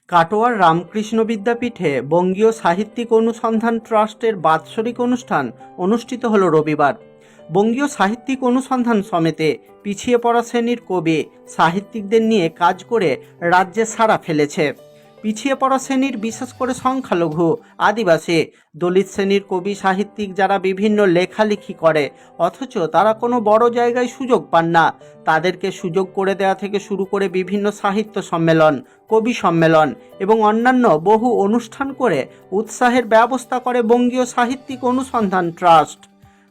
কাটোয়ার রামকৃষ্ণ বিদ্যাপীঠে বঙ্গীয় সাহিত্যিক অনুসন্ধান ট্রাস্টের বাৎসরিক অনুষ্ঠান অনুষ্ঠিত হল রবিবার। বঙ্গীয় সাহিত্যিক অনুসন্ধান সমিতি পিছিয়ে পড়া শ্রেণীর কবি সাহিত্যিকদের নিয়ে কাজ করে রাজ্যে সাড়া ফেলেছে। পিছিয়ে পড়া শ্রেণীর, বিশেষ করে সংখ্যালঘু, আদিবাসী, দলিত শ্রেণীর কবি সাহিত্যিক যারা বিভিন্ন লেখালেখি করে অথচ তারা কোনো বড় জায়গায় সুযোগ পান না, তাদেরকে সুযোগ করে দেওয়া থেকে শুরু করে বিভিন্ন সাহিত্য সম্মেলন, কবি সম্মেলন এবং অন্যান্য বহু অনুষ্ঠান করে উৎসাহের ব্যবস্থা করে বঙ্গীয় সাহিত্যিক অনুসন্ধান ট্রাস্ট।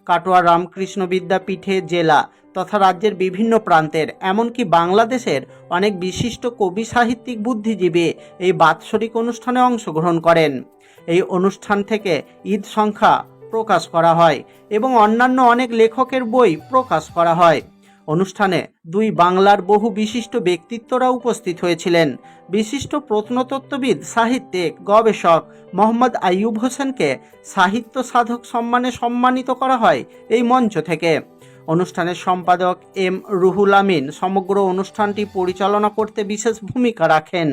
কাটোয়া রামকৃষ্ণ বিদ্যাপীঠে জেলা তথা রাজ্যের বিভিন্ন প্রান্তের, এমনকি বাংলাদেশের অনেক বিশিষ্ট কবি সাহিত্যিক বুদ্ধিজীবী এই বাৎসরিক অনুষ্ঠানে অংশগ্রহণ করেন। এই অনুষ্ঠান থেকে ঈদ সংখ্যা প্রকাশ করা হয় এবং অন্যান্য অনেক লেখকের বই প্রকাশ করা হয়। অনুষ্ঠানে দুই বাংলার বহু বিশিষ্ট ব্যক্তিত্বরা উপস্থিত হয়েছিলেন। বিশিষ্ট প্রত্নতত্ত্ববিদ, সাহিত্যিক, গবেষক মোহাম্মদ আইয়ুব হোসেনকে সাহিত্য সাধক সম্মানে সম্মানিত করা হয় এই মঞ্চ থেকে। অনুষ্ঠানের সম্পাদক এম রুহুল আমিন সমগ্র অনুষ্ঠানটি পরিচালনা করতে বিশেষ ভূমিকা রাখেন।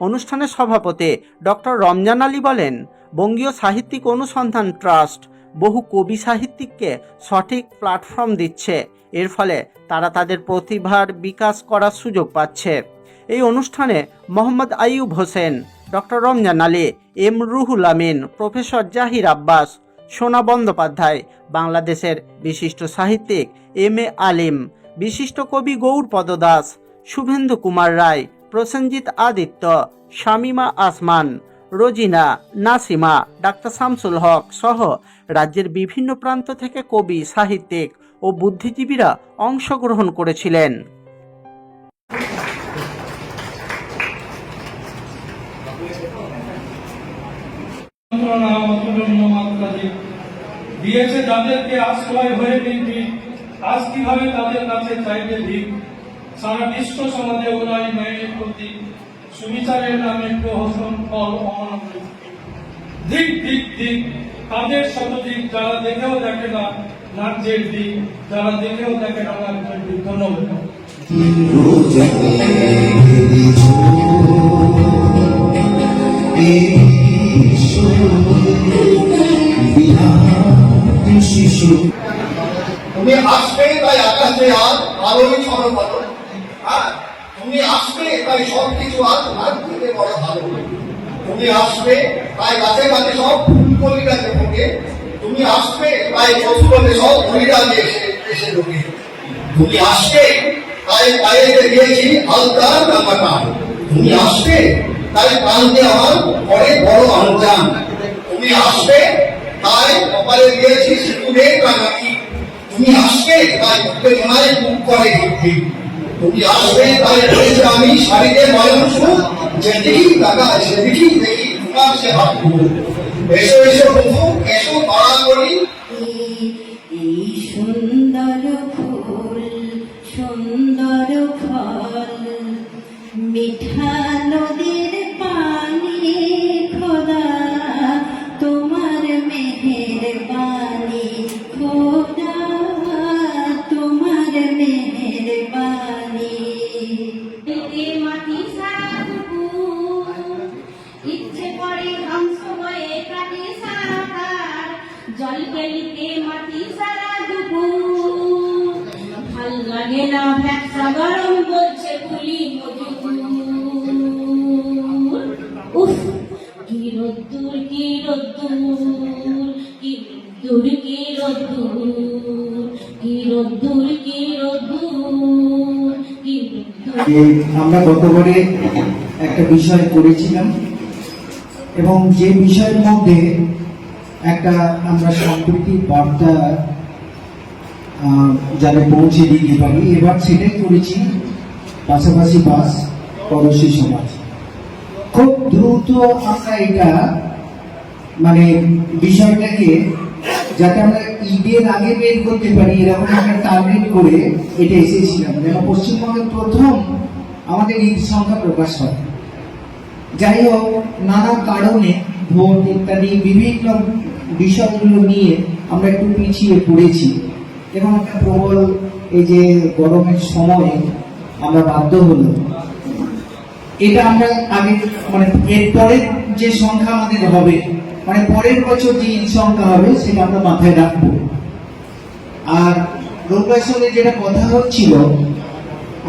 অনুষ্ঠানের সভাপতি ডক্টর রমজান আলী বলেন, বঙ্গীয় সাহিত্যিক অনুসন্ধান ট্রাস্ট বহু কবি সাহিত্যিককে সঠিক প্ল্যাটফর্ম দিচ্ছে, এর ফলে তারা তাদের প্রতিভার বিকাশ করার সুযোগ পাচ্ছে। এই অনুষ্ঠানে Mohammad Ayub Hossain, doctor Ramzan Ali, M Ruhul Amin, professor জাহির আব্বাস, সোনা বন্দ্যোপাধ্যায়, বাংলাদেশের বিশিষ্ট সাহিত্যিক এম এ আলিম, বিশিষ্ট কবি গৌরপদ দাস, শুভেন্দু কুমার রায়, প্রসেনজিৎ আদিত্য, শামিমা আসমান, রোজিনা, নাসিমা, ডাক্তার শামসুল হক সহ রাজ্যের বিভিন্ন প্রান্ত থেকে কবি, সাহিত্যিক ও বুদ্ধিজীবীরা অংশগ্রহণ করেছিলেন। দিয়েছে যাদেরকে আশ্রয় হয়ে নির্ভীক, আজ কিভাবে তাদের কাছে চাইবে ভিক। সারা বিশ্ব সমাজে ওরাই ন্যায়ের প্রতি, সুবিচারের নামে প্রহসন ফল অমানবিক। দিক দিক দিক তাদের শতদিক, যারা দেখেও দেখে না রাজ্যের দিক, যারা দেখেও দেখে না রাজ্যের দিক। ধন্যবাদ। তুমি আসবে তাই আকাশে আর আলোই ছড়ানো, তুমি আসবে তাই সবকিছু আর তোমার থেকে বড় ভালো। তুমি আসবে তাই গাছে গাছে সব ফুলকলি গাছে ঢোকে, তুমি আসবে তাই পশুপথে সব হরিরাজে এসে ঢোকে। তুমি আসবে তাই পায়ে দিয়েছি হালকা জামাটা, তুমি আসবে তাই প্রান্তে আমার পরে বড় আনজান। তুমি আসবে তাই কপালে দিয়েছি সিঁদুরের রাঙাটি, তুমি আসবে তাই উত্তেজনায় বুক করে ঘুরতে। তুমি আসবে তাই বলেছে আমি শাড়িতে নয়ন সুখ, যেদিকেই তাকায় সেদিকেই দেখি তোমার সে হাত। এসো এসো বন্ধু, এসো পাড়া করি। এই সুন্দর ফুল, সুন্দর ফল, মিঠা নদীর পানি, খোদা তোমার মেহেরবানি, খোদা তোমার মেহেরবানি। মাটি সারা দুপুর, ইচ্ছে করে ধ্বংস হয়ে কাটে সারাকার, জল গেলিতে মাটি সারা দুপুর। ভাল লাগে না ভ্যাকসা গরম বলছে কুলি মজুর। উফ, কি রোদ্দুর, কি রোদ্দুর, কি রোদ্দুর, কি রোদ্দুর, কি রোদ্দুর, কি রোদ্দুর, কি রোদ্দুর। আমরা গতবারে একটা বিষয় করেছিলাম এবং যে বিষয়ের মধ্যে একটা আমরা সম্প্রীতি বার্তা যারা পৌঁছে দিতে পারি, এবার সেটাই করেছি। পাশাপাশি বাস পড়োশী সমাজ, খুব দ্রুত আমরা এটা মানে বিষয়টাকে যাতে আমরা ঈদের আগে বের করতে পারি এরকম একটা টার্গেট করে এটা এসেছিলাম, যেন পশ্চিমবঙ্গের প্রথম আমাদের ঈদ সংখ্যা প্রকাশ হয়। যাই হোক, নানা কারণে ভোট ইত্যাদি বিভিন্ন বিষয়গুলো নিয়ে আমরা একটু পিছিয়ে পড়েছি এবং একটা প্রবল এই যে গরমের সময় আমরা বাধ্য হলাম। এটা আমরা আগে মানে এর পরের যে সংখ্যা আমাদের হবে, মানে পরের বছর যে ঈদ সংখ্যা হবে সেটা আমরা মাথায় রাখবো। আর রোববার সঙ্গে যেটা কথা হচ্ছিল,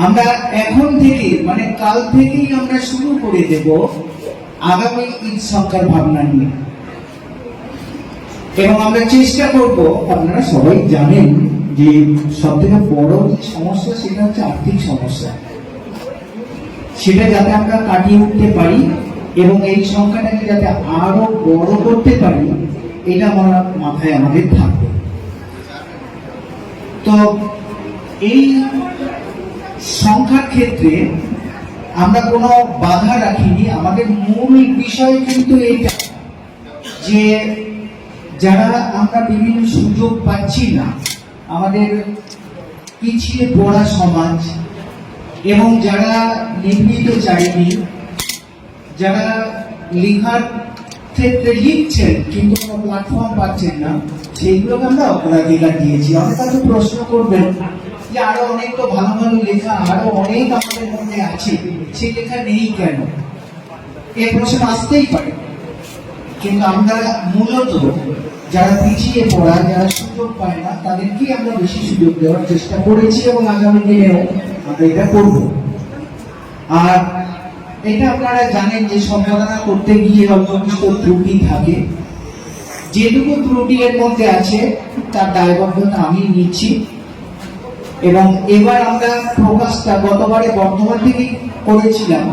আমরা এখন থেকে মানে কাল থেকেই আমরা শুরু করে দেব আগামী ঈদ সংখ্যার ভাবনা নিয়ে। এবং আমরা চেষ্টা করব, আপনারা সবাই জানেন যে সব থেকে বড় যে সমস্যা সেটা হচ্ছে আর্থিক সমস্যা, সেটা যাতে আমরা কাটিয়ে উঠতে পারি এবং এই সংখ্যাটাকে যাতে আরো বড় করতে পারি, এটা আমার মাথায় আমাদের থাকবে। তো এই সংখ্যার ক্ষেত্রে আমরা কোনো বাধা রাখিনি। আমাদের মূল বিষয় কিন্তু এটা যে যারা আমরা বিভিন্ন সুযোগ পাচ্ছি না, আমাদের পিছিয়ে পড়া সমাজ এবং যারা নির্মিত চাইনি, যারা লেখার ক্ষেত্রে লিখছেন কিন্তু কোনো প্ল্যাটফর্ম পাচ্ছেন না, সেইগুলোকে আমরা অগ্রাধিকার দিয়েছি। অনেক হয়তো প্রশ্ন করবেন যে আরো অনেক তো ভালো ভালো লেখা আরো অনেক আমাদের মধ্যে আছে, সেই লেখা নেই কেন? এই প্রশ্ন আসতেই পারে, কিন্তু আমরা মূলত যারা পিছিয়ে পড়া, যারা সুযোগ পায় না, তাদেরকেই আমরা বেশি সুযোগ দেওয়ার চেষ্টা করেছি এবং আগামী দিনেও আমরা এটা করব। আর এটা আপনারা জানেন যে সম্পাদনা করতে গিয়ে অল্প কিছু ত্রুটি থাকে, যেটুকু ত্রুটি এর মধ্যে আছে তার দায়বদ্ধতা আমি নিচ্ছি। এবং এবার আমরা প্রকাশটা গতবারে বর্ধমান থেকে করেছিলাম,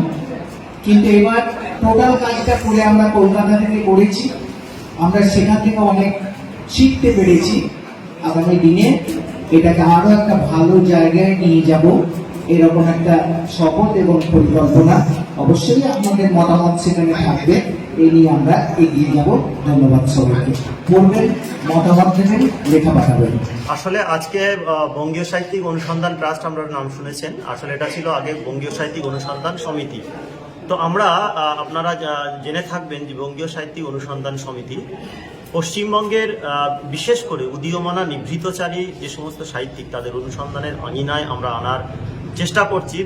কিন্তু এবার টোটাল কাজটা করে আমরা কলকাতা থেকে করেছি। আমরা সেখান থেকে অনেক শিখতে পেরেছি। আগামী দিনে এটাকে আরো একটা ভালো জায়গায় নিয়ে যাব, এরকম একটা শপথ এবং পরিকল্পনা। অবশ্যই আপনাদের মতামত সেখানে থাকবে, এই নিয়ে আমরা এগিয়ে যাব। ধন্যবাদ সবাইকে। পড়বেন, মতামত দেবেন, লেখা পাঠাবেন। আসলে আজকে বঙ্গীয় সাহিত্যিক অনুসন্ধান ট্রাস্ট, আমরা নাম শুনেছেন, আসলে এটা ছিল আগে বঙ্গীয় সাহিত্যিক অনুসন্ধান সমিতি। তো আমরা আপনারা জেনে থাকবেন যে বঙ্গীয় সাহিত্যিক অনুসন্ধান সমিতি পশ্চিমবঙ্গের বিশেষ করে উদীয়মানা নিভৃতচারী যে সমস্ত সাহিত্যিক তাদের অনুসন্ধানের আঙিনায় আমরা আনার চেষ্টা করছি,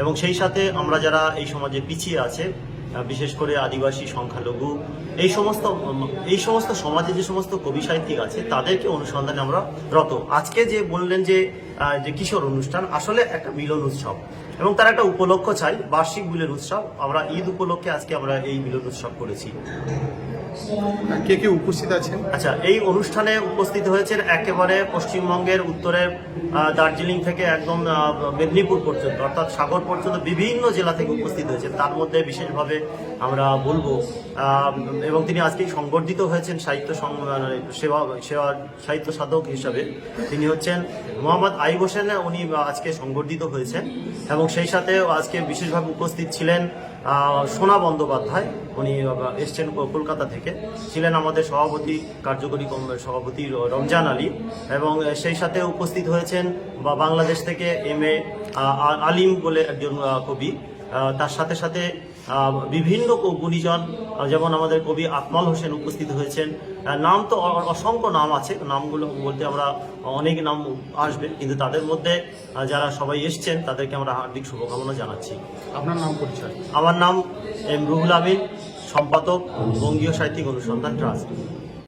এবং সেই সাথে আমরা যারা এই সমাজে পিছিয়ে আছে, বিশেষ করে আদিবাসী, সংখ্যালঘু, এই সমস্ত সমাজে যে সমস্ত কবি সাহিত্যিক আছে তাদেরকে অনুসন্ধানে আমরা রত। আজকে যে বললেন যে কিশোর অনুষ্ঠান, আসলে একটা মিলন উৎসব এবং তার একটা উপলক্ষ চাই, বার্ষিক মিলন উৎসব। আমরা ঈদ উপলক্ষে আজকে আমরা এই মিলন উৎসব করেছি। কে কে উপস্থিত আছেন? আচ্ছা, এই অনুষ্ঠানে উপস্থিত হয়েছেন একেবারে পশ্চিমবঙ্গের উত্তরে দার্জিলিং থেকে একদম মেদিনীপুর পর্যন্ত, অর্থাৎ সাগর পর্যন্ত বিভিন্ন জেলা থেকে উপস্থিত হয়েছেন। তার মধ্যে বিশেষভাবে আমরা বলবো, এবং তিনি আজকেই সংবর্ধিত হয়েছেন সাহিত্য সাধক হিসাবে। তিনি হচ্ছেন মোহাম্মদ আইব হোসেন, উনি আজকে সংবর্ধিত হয়েছেন। এবং সেই সাথে আজকে বিশেষভাবে উপস্থিত ছিলেন সোনা বন্দ্যোপাধ্যায়, উনি এসছেন কলকাতা থেকে, ছিলেন আমাদের সভাপতি, কার্যকরী সভাপতি রমজান আলী, এবং সেই সাথে উপস্থিত হয়েছেন বাংলাদেশ থেকে এম.এ. আলিম বলে একজন কবি। তার সাথে সাথে বিভিন্ন গুণীজন, যেমন আমাদের কবি আকমাল হোসেন উপস্থিত হয়েছেন। নাম তো অসংখ্য নাম আছে, নামগুলো বলতে আমরা অনেক নাম আসবে, কিন্তু তাদের মধ্যে যারা সবাই এসছেন তাদেরকে আমরা হার্দিক শুভকামনা জানাচ্ছি। আপনার নাম, পরিচয়? আমার নাম এম রুহুল আমিন, সম্পাদক, বঙ্গীয় সাহিত্যিক অনুসন্ধান ট্রাস্ট।